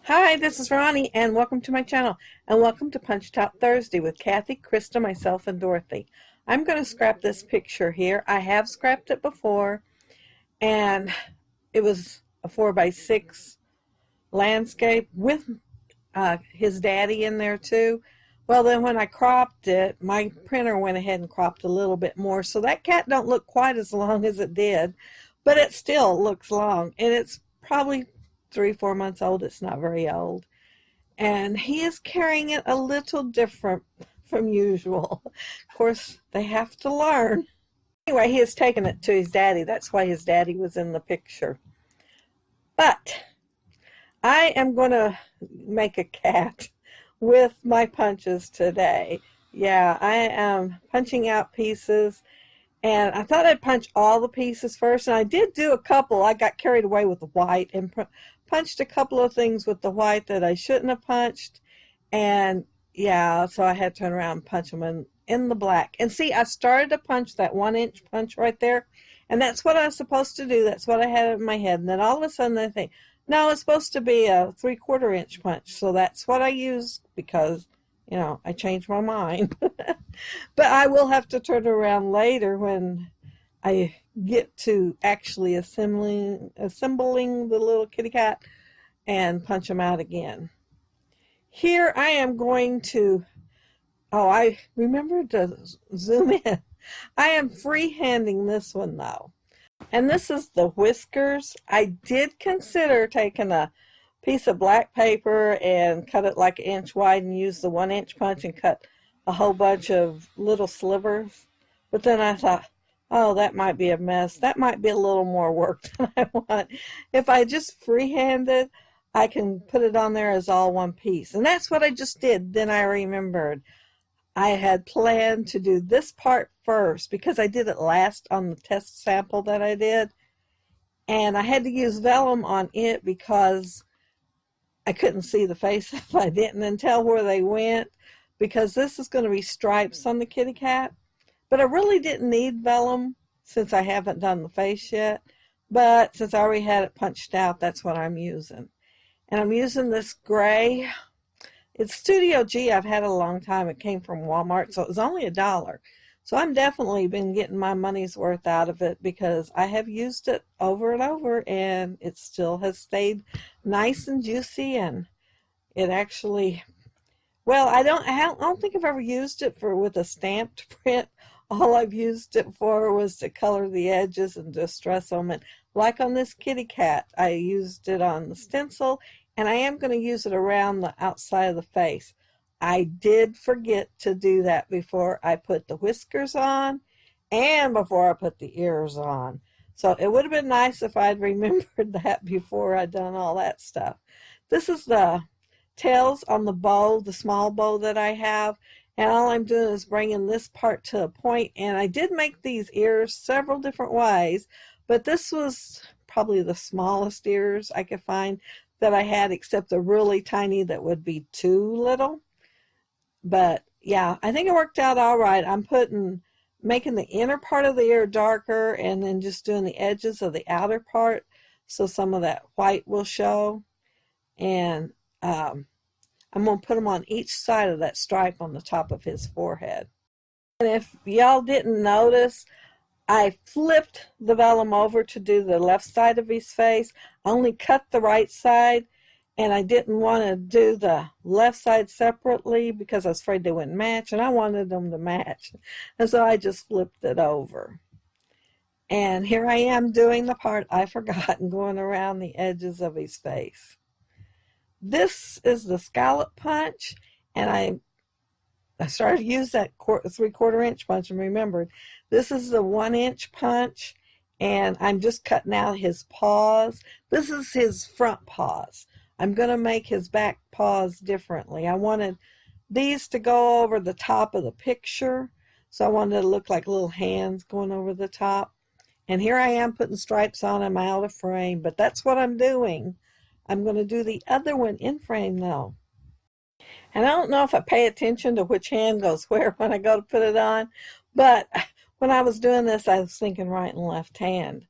Hi, this is Ronnie, and welcome to my channel, and welcome to Punch Out Thursday with Kathy, Krista, myself, and Dorothy. I'm going to scrap this picture here. I have scrapped it before, and it was a 4x6 landscape with his daddy in there too. Well, then when I cropped it, my printer went ahead and cropped a little bit more, so that cat don't look quite as long as it did, but it still looks long, and it's probably 3-4 months old. It's not very old, and he is carrying it a little different from usual. Of course, they have to learn. Anyway, he has taken it to his daddy. That's why his daddy was in the picture. But I am going to make a cat with my punches today. Yeah, I am punching out pieces, and I thought I'd punch all the pieces first, and I did do a couple. I got carried away with the white and punched a couple of things with the white that I shouldn't have punched, and yeah, so I had to turn around and punch them in the black. And see, I started to punch that 1-inch punch right there, and that's what I was supposed to do. That's what I had in my head, and then all of a sudden I think, no, it's supposed to be a 3/4 inch punch, so that's what I used because, you know, I changed my mind. But I will have to turn around later when I get to actually assembling the little kitty cat and punch them out again. Here I am going to, oh, I remembered to zoom in. I am freehanding this one though. And this is the whiskers. I did consider taking a piece of black paper and cut it like 1 inch wide and use the 1-inch punch and cut a whole bunch of little slivers. But then I thought, oh, that might be a mess. That might be a little more work than I want. If I just freehand it, I can put it on there as all one piece. And that's what I just did. Then I remembered I had planned to do this part first because I did it last on the test sample that I did. And I had to use vellum on it because I couldn't see the face if I didn't and tell where they went, because this is going to be stripes on the kitty cat. But I really didn't need vellum since I haven't done the face yet. But since I already had it punched out, that's what I'm using. And I'm using this gray. It's Studio G. I've had it a long time. It came from Walmart, so it was only $1. So I'm definitely been getting my money's worth out of it because I have used it over and over, and it still has stayed nice and juicy. And it actually, well, I don't think I've ever used it with a stamped print. All I've used it for was to color the edges and distress them. And like on this kitty cat, I used it on the stencil, and I am going to use it around the outside of the face. I did forget to do that before I put the whiskers on and before I put the ears on. So it would have been nice if I'd remembered that before I'd done all that stuff. This is the tails on the bow, the small bow that I have. And all I'm doing is bringing this part to a point. And I did make these ears several different ways, but this was probably the smallest ears I could find that I had, except a really tiny that would be too little. But yeah, I think it worked out all right. I'm making the inner part of the ear darker and then just doing the edges of the outer part so some of that white will show. And I'm going to put them on each side of that stripe on the top of his forehead. And if y'all didn't notice, I flipped the vellum over to do the left side of his face. I only cut the right side, and I didn't want to do the left side separately because I was afraid they wouldn't match, and I wanted them to match. And so I just flipped it over. And here I am doing the part I forgot and going around the edges of his face. This is the scallop punch, and I started to use that 3/4 inch punch and remembered this is the 1-inch punch, and I'm just cutting out his paws. This is his front paws. I'm going to make his back paws differently. I wanted these to go over the top of the picture, so I wanted it to look like little hands going over the top. And here I am putting stripes on him out of frame, but that's what I'm doing. I'm going to do the other one in frame though. And I don't know if I pay attention to which hand goes where when I go to put it on, but when I was doing this, I was thinking right and left hand.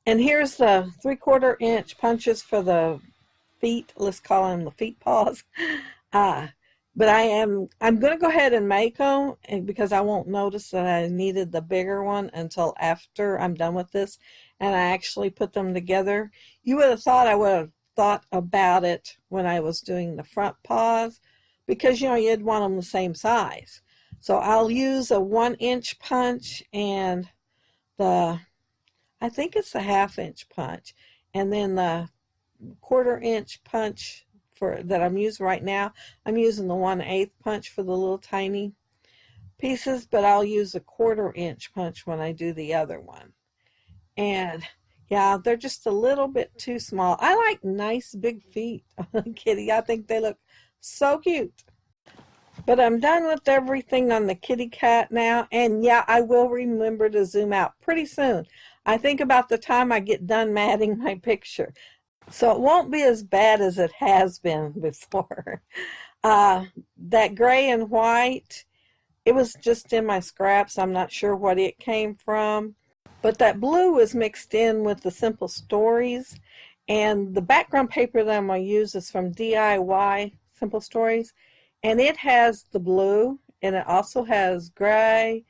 And here's the 3/4 inch punches for the feet. Let's call them the feet paws. Uh, but I'm going to go ahead and make them because I won't notice that I needed the bigger one until after I'm done with this and I actually put them together. You would have thought I would have thought about it when I was doing the front paws because, you know, you'd want them the same size. So I'll use a 1-inch punch and I think it's a 1/2-inch punch, and then the 1/4-inch punch for that I'm using right now. I'm using the 1/8 punch for the little tiny pieces, but I'll use a 1/4-inch punch when I do the other one. And yeah, they're just a little bit too small. I like nice big feet on a kitty. I think they look so cute. But I'm done with everything on the kitty cat now. And yeah, I will remember to zoom out pretty soon. I think about the time I get done matting my picture. So it won't be as bad as it has been before. That gray and white, it was just in my scraps. I'm not sure what it came from. But that blue was mixed in with the Simple Stories. And the background paper that I'm going to use is from DIY Simple Stories. And it has the blue, and it also has gray,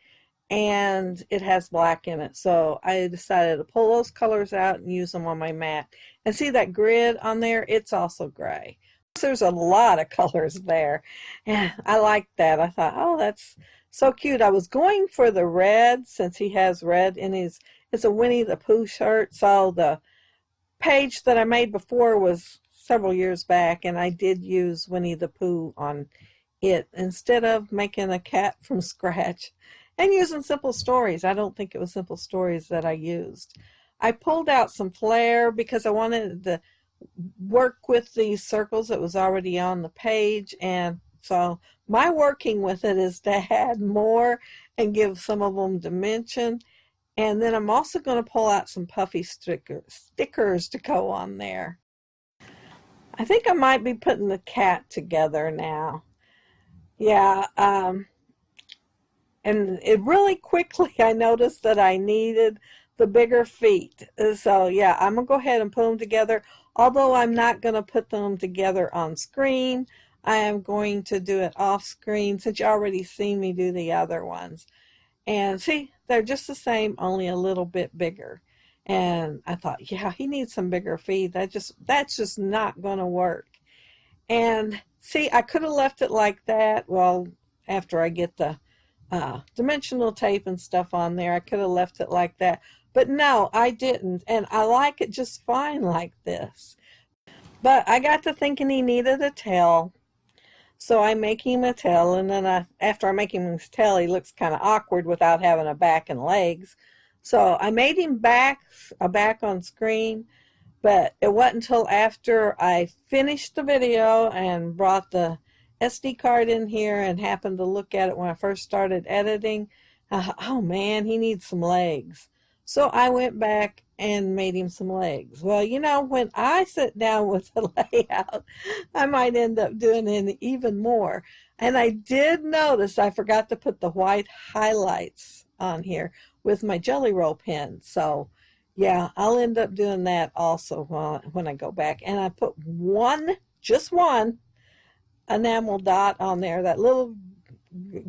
and it has black in it. So I decided to pull those colors out and use them on my mat. And see that grid on there? It's also gray. There's a lot of colors there. And I like that. I thought, oh, that's so cute. I was going for the red since he has red in his, it's a Winnie the Pooh shirt. So the page that I made before was several years back, and I did use Winnie the Pooh on it instead of making a cat from scratch and using Simple Stories. I don't think it was Simple Stories that I used. I pulled out some flair because I wanted to work with these circles that was already on the page, and so my working with it is to add more and give some of them dimension. And then I'm also going to pull out some puffy stickers to go on there. I think I might be putting the cat together now. Yeah, and it really quickly I noticed that I needed the bigger feet. So yeah, I'm going to go ahead and put them together. Although I'm not going to put them together on screen, I am going to do it off screen since you already seen me do the other ones. And see, they're just the same, only a little bit bigger. And I thought, yeah, he needs some bigger feet. That's just not going to work. And see, I could have left it like that. Well, after I get the dimensional tape and stuff on there, I could have left it like that. But no, I didn't. And I like it just fine like this. But I got to thinking he needed a tail. So I make him a tail, and then after I make him his tail, he looks kind of awkward without having a back and legs. So I made him a back on screen, but it wasn't until after I finished the video and brought the SD card in here and happened to look at it when I first started editing. Oh man, he needs some legs. So I went back and made him some legs. Well, you know, when I sit down with the layout, I might end up doing it even more. And I did notice I forgot to put the white highlights on here with my Jelly Roll pen. So yeah, I'll end up doing that also when I go back. And I put just one enamel dot on there, that little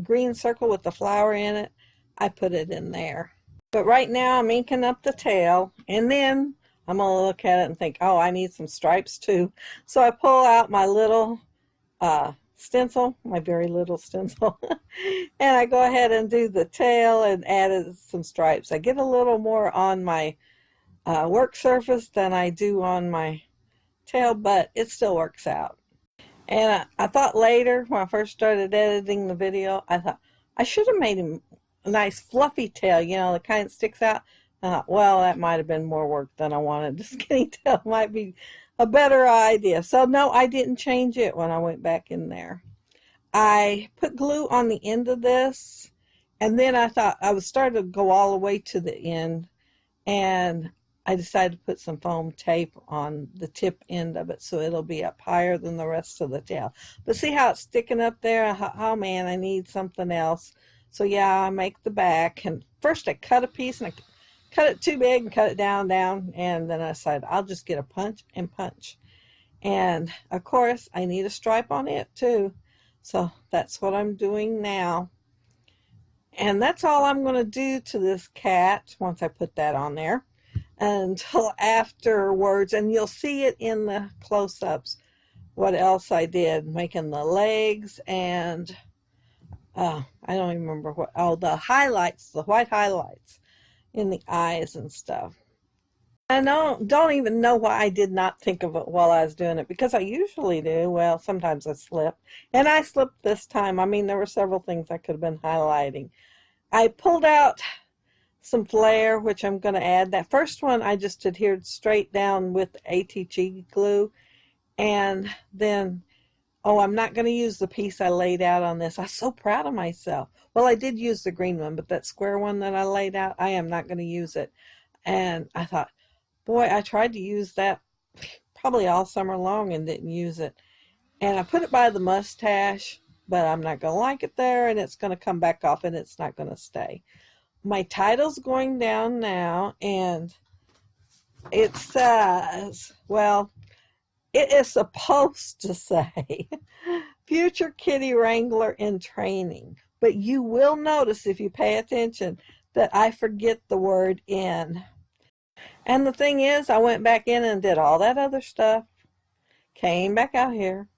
green circle with the flower in it. I put it in there. But right now I'm inking up the tail, and then I'm going to look at it and think, oh, I need some stripes too. So I pull out my little stencil, my very little stencil, and I go ahead and do the tail and add some stripes. I get a little more on my work surface than I do on my tail, but it still works out. And I thought later, when I first started editing the video, I thought I should have made him a nice fluffy tail, you know, the kind that sticks out. I thought, well, that might have been more work than I wanted. The skinny tail might be a better idea. So no, I didn't change it when I went back in there. I put glue on the end of this, and then I thought I was starting to go all the way to the end, and I decided to put some foam tape on the tip end of it so it'll be up higher than the rest of the tail. But see how it's sticking up there? Oh man, I need something else. So yeah, I make the back, and first I cut a piece, and I cut it too big and cut it down, and then I decided I'll just get a punch and punch. And of course, I need a stripe on it too. So that's what I'm doing now. And that's all I'm going to do to this cat once I put that on there until afterwards. And you'll see it in the close-ups what else I did, making the legs and I don't even remember what, oh, the highlights, the white highlights in the eyes and stuff. I don't even know why I did not think of it while I was doing it, because I usually do. Well, sometimes I slip. And I slipped this time. I mean, there were several things I could have been highlighting. I pulled out some flare, which I'm going to add. That first one I just adhered straight down with ATG glue. And then, oh, I'm not going to use the piece I laid out on this. I'm so proud of myself. Well, I did use the green one, but that square one that I laid out, I am not going to use it. And I thought, boy, I tried to use that probably all summer long and didn't use it. And I put it by the mustache, but I'm not going to like it there, and it's going to come back off, and it's not going to stay. My title's going down now, and it says, well, it is supposed to say, Future Kitty Wrangler in Training. But you will notice, if you pay attention, that I forget the word in. And the thing is, I went back in and did all that other stuff, came back out here,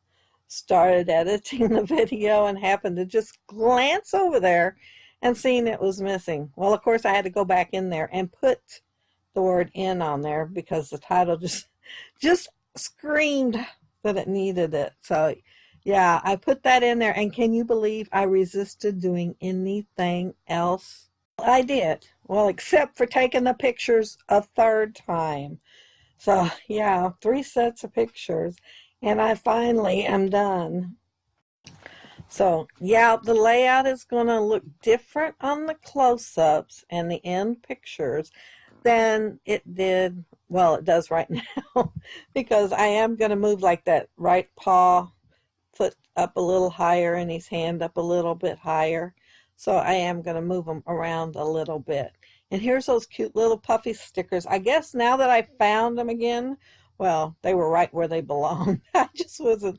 started editing the video, and happened to just glance over there and seen it was missing. Well, of course, I had to go back in there and put the word in on there because the title just screamed that it needed it. So, yeah, I put that in there, and can you believe I resisted doing anything else? I did. Well, except for taking the pictures a third time. So, yeah, 3 sets of pictures, and I finally am done. So, yeah, the layout is going to look different on the close-ups and the end pictures than it did, well, it does right now, because I am going to move like that right paw, foot up a little higher, and his hand up a little bit higher. So I am going to move them around a little bit. And here's those cute little puffy stickers. I guess now that I found them again, well, they were right where they belong. I just wasn't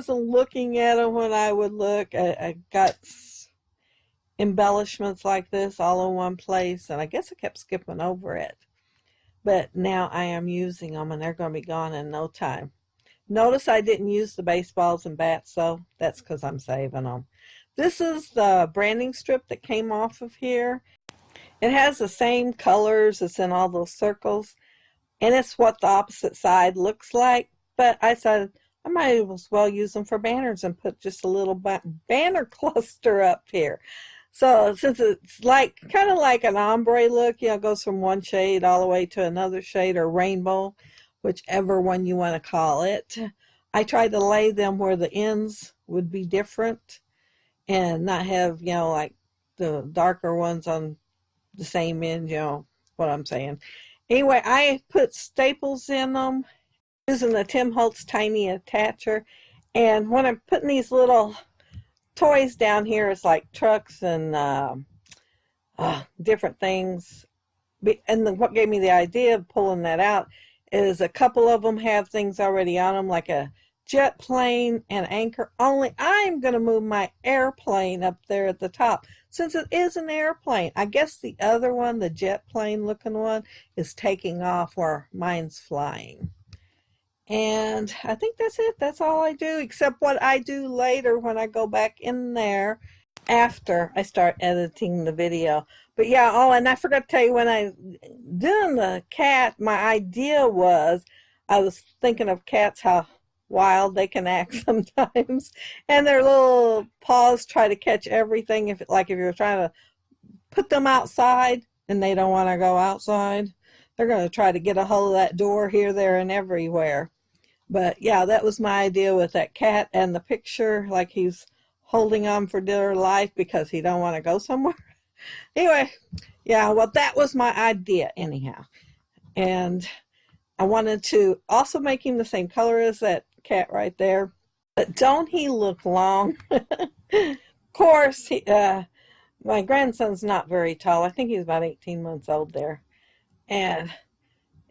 looking at them when I would look. I got embellishments like this all in one place, and I guess I kept skipping over it. But now I am using them, and they're going to be gone in no time. Notice I didn't use the baseballs and bats, so that's because I'm saving them. This is the branding strip that came off of here. It has the same colors as in all those circles, and it's what the opposite side looks like. But I said I might as well use them for banners and put just a little banner cluster up here. So since it's like kind of like an ombre look, it goes from one shade all the way to another shade, or rainbow, whichever one you want to call it. I tried to lay them where the ends would be different and not have, like the darker ones on the same end, what I'm saying. Anyway, I put staples in them using the Tim Holtz Tiny Attacher. And when I'm putting these little toys down here, it's like trucks and different things. And what gave me the idea of pulling that out is a couple of them have things already on them, like a jet plane and anchor. Only I'm going to move my airplane up there at the top, since it is an airplane. I guess the other one, the jet plane looking one, is taking off where mine's flying. And I think that's it. That's all I do, except what I do later when I go back in there after I start editing the video. But yeah, oh, and I forgot to tell you, when I doing the cat, my idea was, I was thinking of cats, how wild they can act sometimes, and their little paws try to catch everything. If you're trying to put them outside and they don't want to go outside, they're going to try to get a hold of that door here, there, and everywhere. But yeah, that was my idea with that cat, and the picture, like he's holding on for dear life because he don't want to go somewhere. Anyway, yeah, well, that was my idea anyhow. And I wanted to also make him the same color as that cat right there. But don't he look long? Of course, my grandson's not very tall. I think he's about 18 months old there. And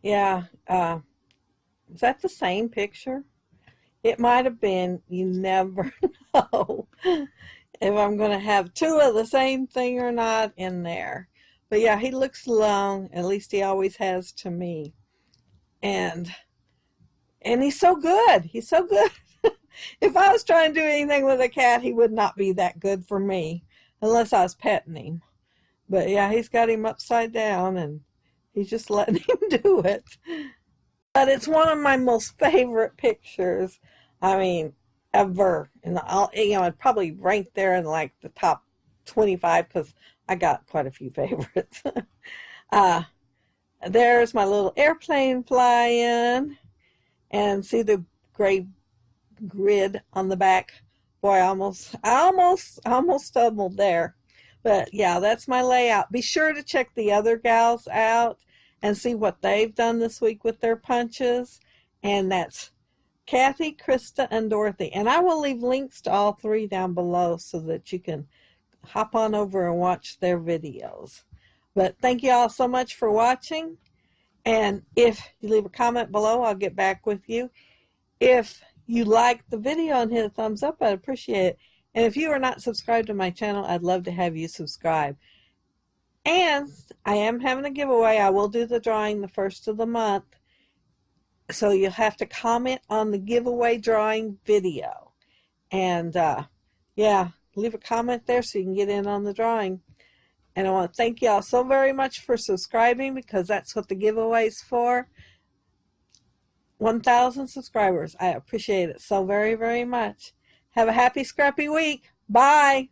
yeah, Is that the same picture? It might have been. You never know if I'm going to have two of the same thing or not in there. But yeah, he looks long. At least he always has to me. And he's so good. He's so good. If I was trying to do anything with a cat, he would not be that good for me unless I was petting him. But yeah, he's got him upside down and he's just letting him do it. But it's one of my most favorite pictures. I mean, ever. And I'd probably rank there in like the top 25 because I got quite a few favorites. There's my little airplane flying. And see the gray grid on the back. Boy, I almost stumbled there. But yeah, that's my layout. Be sure to check the other gals out and see what they've done this week with their punches. And that's Kathy, Krista, and Dorothy. And I will leave links to all three down below so that you can hop on over and watch their videos. But thank you all so much for watching. And if you leave a comment below, I'll get back with you. If you liked the video and hit a thumbs up, I'd appreciate it. And if you are not subscribed to my channel, I'd love to have you subscribe. And I am having a giveaway. I will do the drawing the first of the month. So you'll have to comment on the giveaway drawing video. And yeah, leave a comment there so you can get in on the drawing. And I want to thank you all so very much for subscribing because that's what the giveaway's for. 1,000 subscribers. I appreciate it so very, very much. Have a happy, scrappy week. Bye.